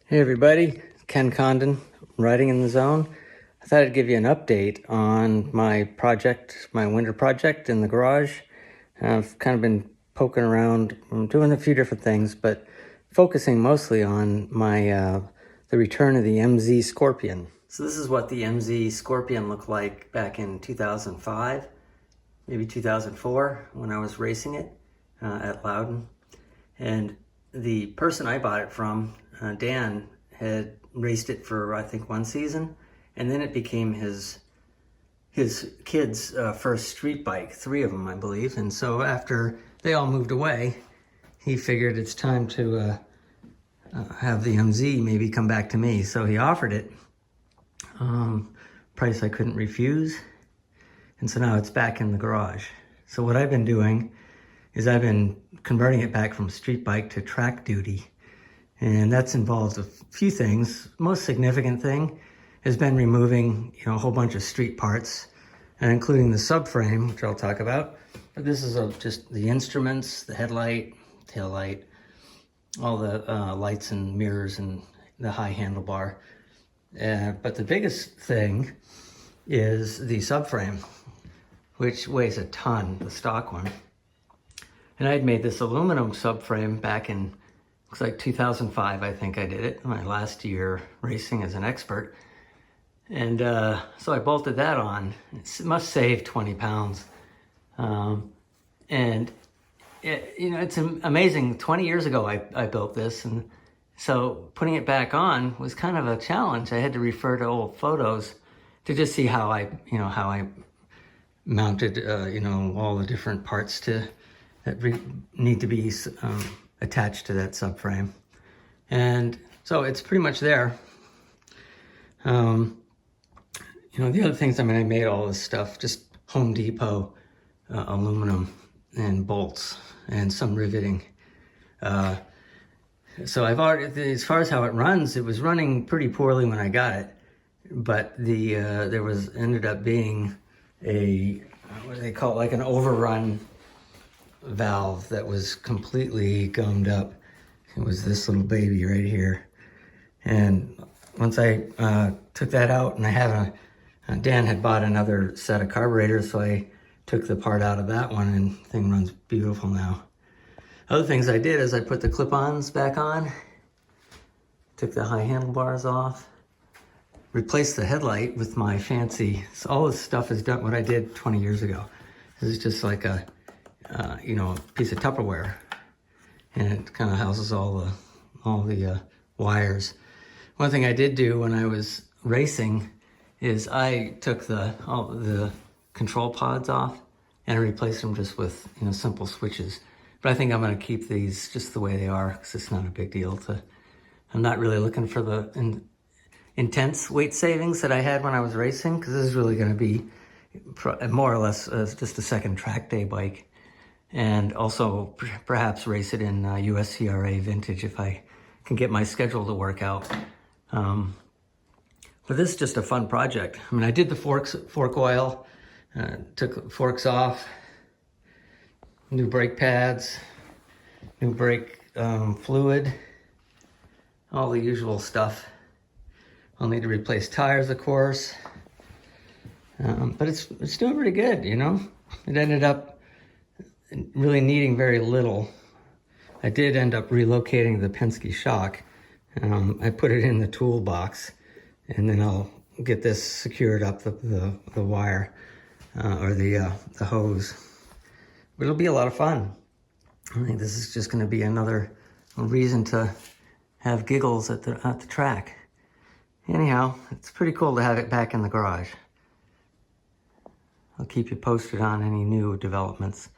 Hey everybody, Ken Condon, Riding in the Zone. I thought I'd give you an update on my project, my winter project in the garage. I've kind of been poking around, I'm doing a few different things, but focusing mostly on my the return of the MZ Skorpion. So this is what the MZ Skorpion looked like back in 2005, maybe 2004, when I was racing it at Loudon. And the person I bought it from, Dan, had raced it for I think one season, and then it became his kids' first street bike, 3 of them I believe. And so after they all moved away, he figured it's time to have the MZ maybe come back to me. So he offered it, price I couldn't refuse, and so now it's back in the garage. So what I've been doing is I've been converting it back from street bike to track duty. And that's involved a few things. Most significant thing has been removing, a whole bunch of street parts, and including the subframe, which I'll talk about. But this is just the instruments, the headlight, tail light, all the lights and mirrors and the high handlebar. But the biggest thing is the subframe, which weighs a ton, the stock one. And I had made this aluminum subframe back in, looks like 2005, I think I did it, my last year racing as an expert. And so I bolted that on. It must save 20 pounds. And it's amazing. 20 years ago I built this, and so putting it back on was kind of a challenge. I had to refer to old photos to just see how I mounted, all the different parts that need to be attached to that subframe. And so it's pretty much there. The other things, I made all this stuff, just Home Depot, aluminum and bolts and some riveting. So I've already, as far as how it runs, it was running pretty poorly when I got it, but there ended up being what do they call it, like an overrun valve that was completely gummed up. It was this little baby right here. And once I took that out, and I have Dan had bought another set of carburetors, so I took the part out of that one, and the thing runs beautiful now. Other things I did is I put the clip-ons back on, took the high handlebars off, replaced the headlight with my fancy, so all this stuff is done what I did 20 years ago. This is just like a piece of Tupperware, and it kind of houses all the wires. One thing I did do when I was racing is I took all the control pods off and replaced them just with simple switches. But I think I'm going to keep these just the way they are, because it's not a big deal. I'm not really looking for the intense weight savings that I had when I was racing, because this is really going to be more or less just a second track day bike. And also perhaps race it in USCRA vintage if I can get my schedule to work out. But this is just a fun project. I did the fork oil, took forks off, new brake pads, new brake fluid, all the usual stuff. I'll need to replace tires, of course. But it's doing pretty good, It ended up really needing very little. I did end up relocating the Penske shock. I put it in the toolbox, and then I'll get this secured up the wire or the hose. But it'll be a lot of fun. I think this is just going to be another reason to have giggles at the track. Anyhow, it's pretty cool to have it back in the garage. I'll keep you posted on any new developments.